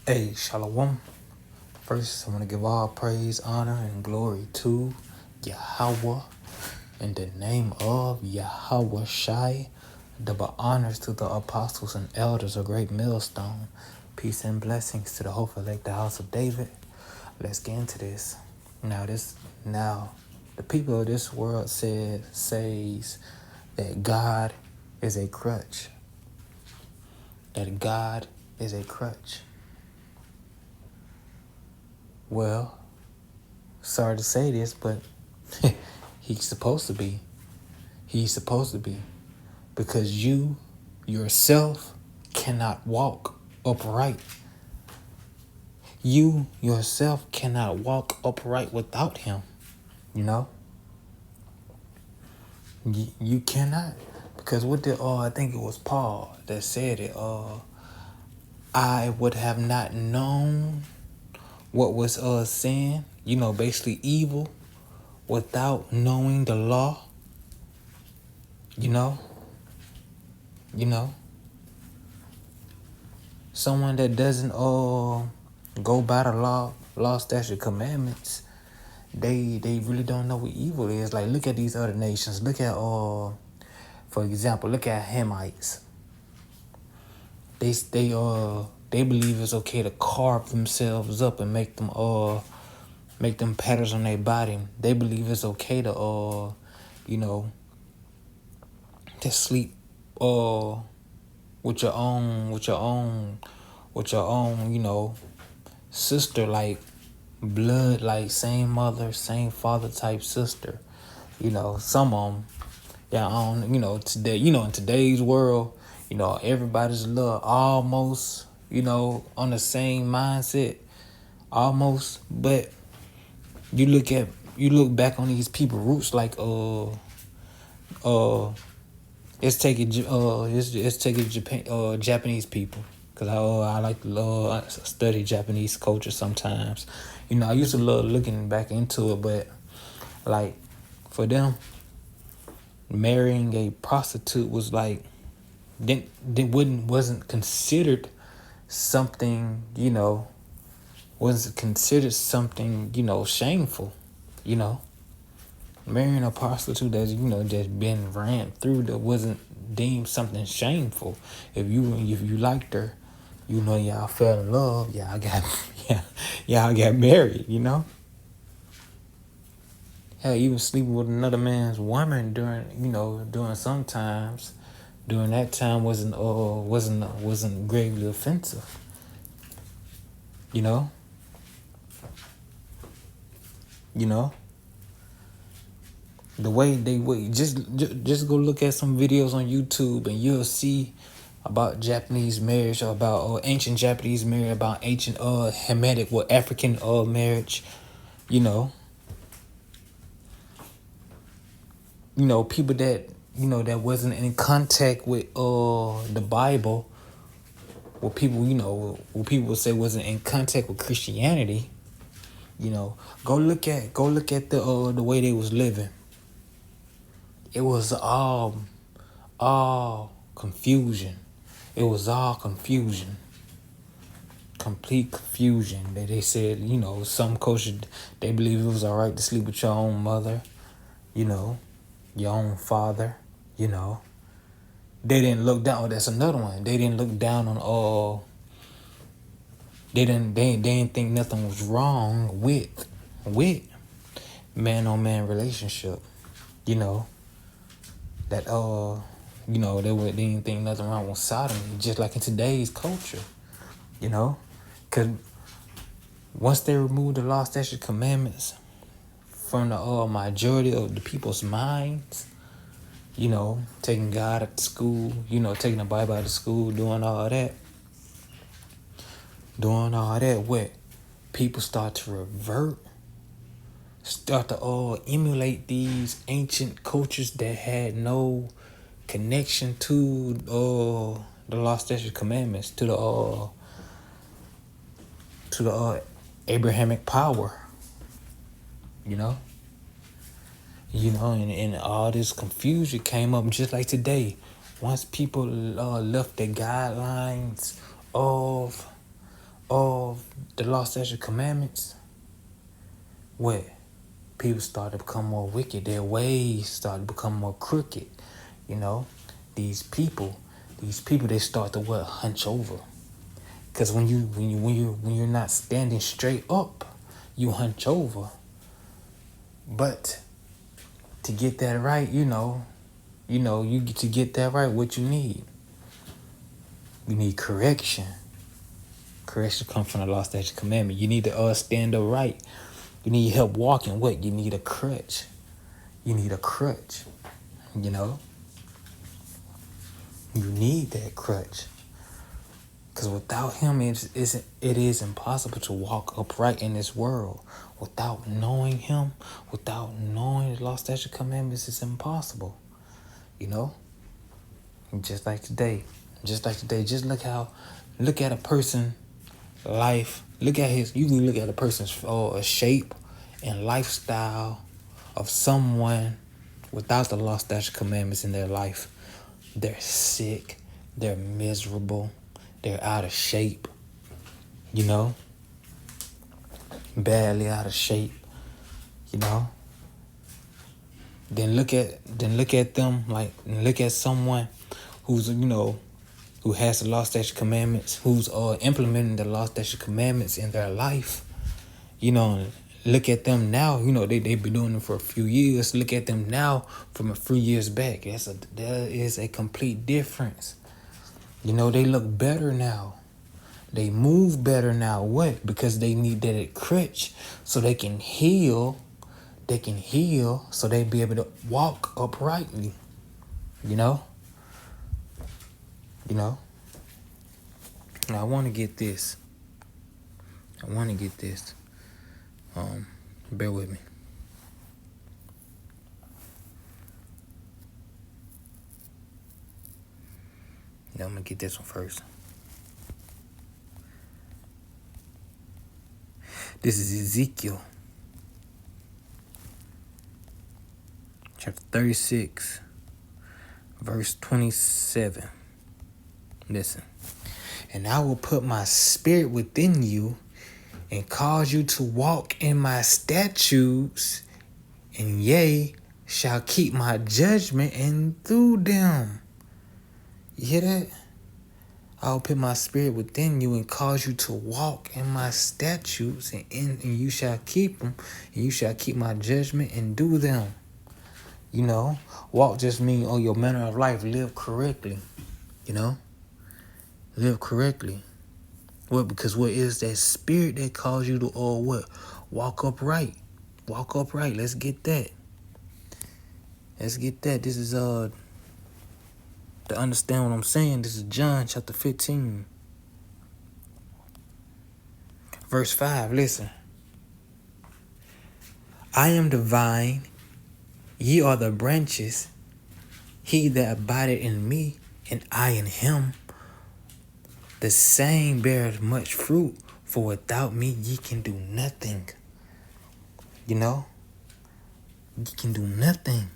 Hey, Shalom. First, I want to give all praise, honor, and glory to Yahweh in the name of Yahweh Shai. Double honors to the apostles and elders of Great Millstone. Peace and blessings to the hopeful elect, the house of David. Let's get into this. Now, the people of this world says that God is a crutch. That God is a crutch. Well, sorry to say this, but he's supposed to be. He's supposed to be. Because you yourself cannot walk upright. You yourself cannot walk upright without him. You know? You cannot. Because what did, I think it was Paul that said it, I would have not known what was sin, basically evil, without knowing the law. You know, someone that doesn't go by the law, statute, commandments, they really don't know what evil is. Like, look at these other nations. Look at for example, look at Hamites. They believe it's okay to carve themselves up and make them patterns on their body. They believe it's okay to to sleep with your own sister, like blood, like same mother, same father type sister. Some of them, yeah, today, in today's world, everybody's almost, on the same mindset, almost. But you look back on these people roots, like let's take Japan, Japanese people, because I like to study Japanese culture sometimes. I used to love looking back into it, but like for them, marrying a prostitute was like wasn't considered something, wasn't considered something, shameful, marrying a prostitute that's just been ran through, that wasn't deemed something shameful. If you liked her, y'all fell in love, y'all got married, Hell, even sleeping with another man's woman during sometimes during that time wasn't gravely offensive. You know? The way they would just go look at some videos on YouTube and you'll see about Japanese marriage, or about ancient Japanese marriage, about ancient Hamitic, African marriage, people that that wasn't in contact with the Bible, what people would say wasn't in contact with Christianity. Go look at the way they was living. It was all confusion. It was all confusion. Complete confusion. They said, some cultures, they believe it was all right to sleep with your own mother, your own father, They didn't look down. Oh, that's another one. They didn't look down on They didn't think nothing was wrong with man on man relationship. That they didn't think nothing wrong with sodomy, just like in today's culture. Because once they removed the law, statute, commandments from the majority of the people's minds, taking God out to school, taking the Bible out of school, doing all that, what people start to revert, start to emulate these ancient cultures that had no connection to the law, statute, commandments, to the Abrahamic power, and all this confusion came up just like today. Once people left the guidelines of of the law, statute, commandments, what? People start to become more wicked. Their ways start to become more crooked. You know, these people, they start to what? Hunch over. Cause when you're not standing straight up, you hunch over. But to get that right, you get to get that right. What you need correction. Correction comes from the law, statute, commandment. You need to stand up right. You need help walking. What? You need a crutch. You need a crutch. You know? You need that crutch. Because without him, it is impossible to walk upright in this world. Without knowing him, without knowing the law, statute, commandments, it's impossible. You know? Just like today. Just look at a person life. You can look at a person's shape and lifestyle of someone without the law, statute, commandments in their life. They're sick. They're miserable. They're out of shape. You know? Badly out of shape. You know? Then look at them look at someone who's, who has the law, statute, commandments, who's implementing the law, statute, commandments in their life. Look at them now. They've been doing it for a few years. Look at them now from a few years back. There is a complete difference. They look better now. They move better now. What? Because they need that crutch so they can heal. They can heal so they be able to walk uprightly. Now I want to get this. Bear with me. Now I'm going to get this one first. This is Ezekiel. Chapter 36. Verse 27. Listen. And I will put my spirit within you and cause you to walk in my statutes, and yea, shall keep my judgment and do them. You hear that? I will put my spirit within you and cause you to walk in my statutes, and you shall keep them, and you shall keep my judgment and do them. Walk just means your manner of life, live correctly. Live correctly. What? Because what is that spirit that calls you to what? Walk upright. Walk upright. Let's get that. This is to understand what I'm saying. This is John chapter 15. Verse 5. Listen. I am the vine, ye are the branches. He that abideth in me, and I in him, the same beareth much fruit, for without me ye can do nothing. You can do nothing.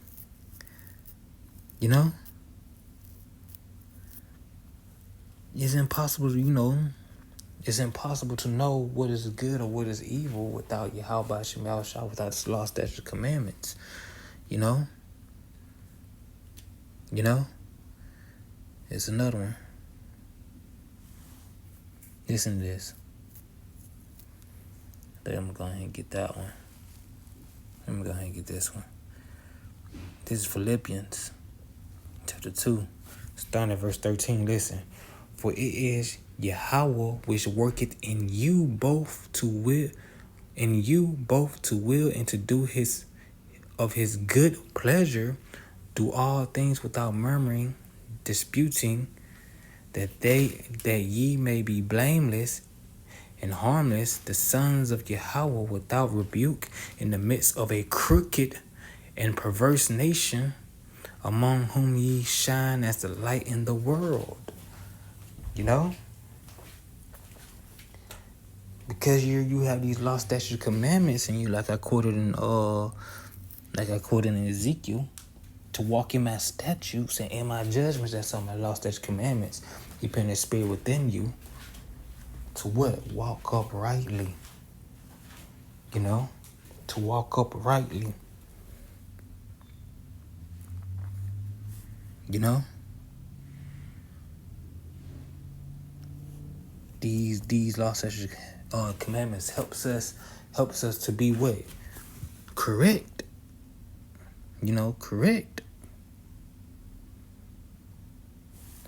It's impossible, it's impossible to know what is good or what is evil without Yahweh Shema Shah, without the law, statute, commandments. It's another one. Listen to this. I think I'm going to go ahead and get that one. Let me go ahead and get this one. This is Philippians chapter 2, starting at verse 13. Listen. For it is Yahweh which worketh in you both to will and to do his good pleasure. Do all things without murmuring, disputing, that ye may be blameless and harmless, the sons of Yahweh without rebuke, in the midst of a crooked and perverse nation, among whom ye shine as the light in the world. Because you have these law, statute, commandments, and like I quoted in Ezekiel, to walk in my statutes and in my judgments. That's on my law, statute, commandments. He put his spirit within you to what? Walk uprightly. You know? To walk uprightly. You know? These law statutes, commandments helps us to be what? Correct. You know, correct.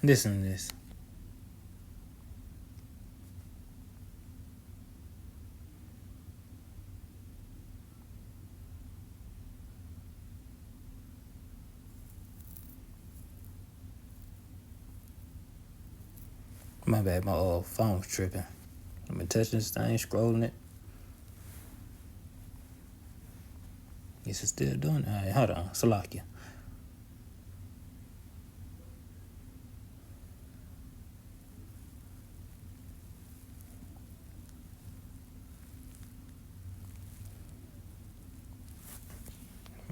Listen to this. My bad, my phone was tripping. I've been touching this thing, scrolling it. Is it still doing it? Alright, hold on. Salakia.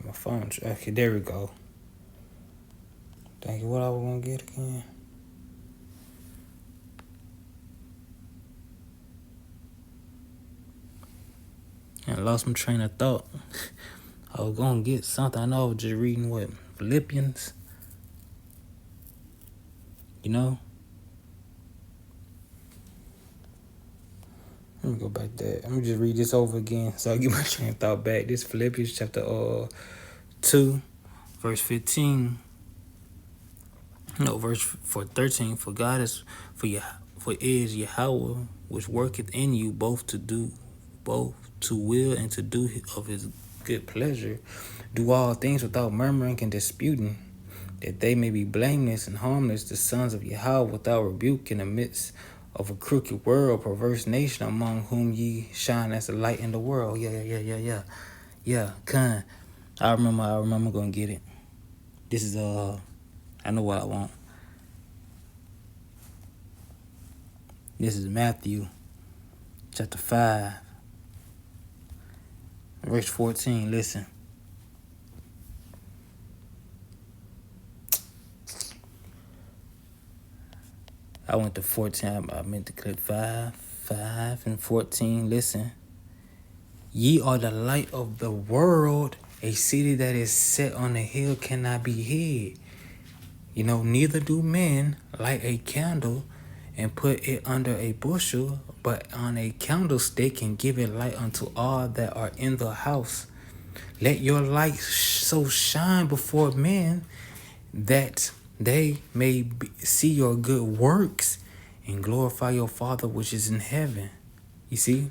My phone. Okay, there we go. Thank you. What I was gonna get again? I lost my train of thought. I was gonna get something. I know I was just reading what? Philippians. You know? Let me go back there. Let me just read this over again so I get my train of thought back. This Philippians chapter 2, verse 15. No, verse 13. For God is for is Yahweh which worketh in you both to will and to do of his good pleasure. Do all things without murmuring and disputing, that they may be blameless and harmless, the sons of Yahweh without rebuke in the midst of a crooked world, perverse nation, among whom ye shine as a light in the world. Yeah, kind. I remember gonna get it. This is I know what I want. This is Matthew chapter 5, verse 14. Listen. I went to 14. I meant to click 5 and 14. Listen. Ye are the light of the world. A city that is set on a hill cannot be hid. You know, neither do men light a candle and put it under a bushel, but on a candlestick, and give it light unto all that are in the house. Let your light so shine before men that they may see your good works and glorify your Father which is in heaven. You see,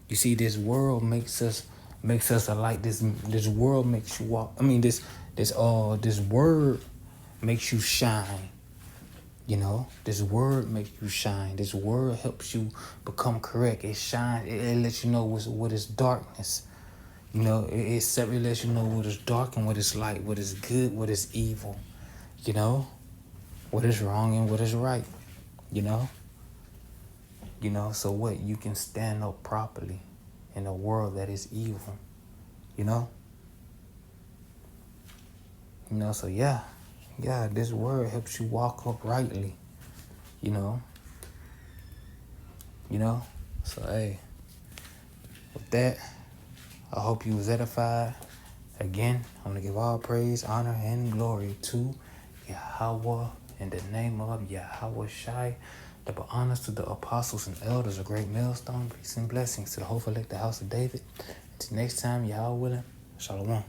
this world makes us a light. This world makes you walk. I mean, this word makes you shine. You know, this word makes you shine. This word helps you become correct. It shines. It lets you know what is darkness. You know, it lets you know what is dark and what is light, what is good, what is evil. You know, what is wrong and what is right. You know, so what? You can stand up properly in a world that is evil. You know, so yeah, this word helps you walk uprightly. You know, so hey, with that, I hope you was edified. Again, I want to give all praise, honor, and glory to Yahweh in the name of Yahweh Shai. Double honors to the apostles and elders, a great millstone. Peace and blessings to the whole elect, the house of David. Until next time, Yahweh willing. Shalom.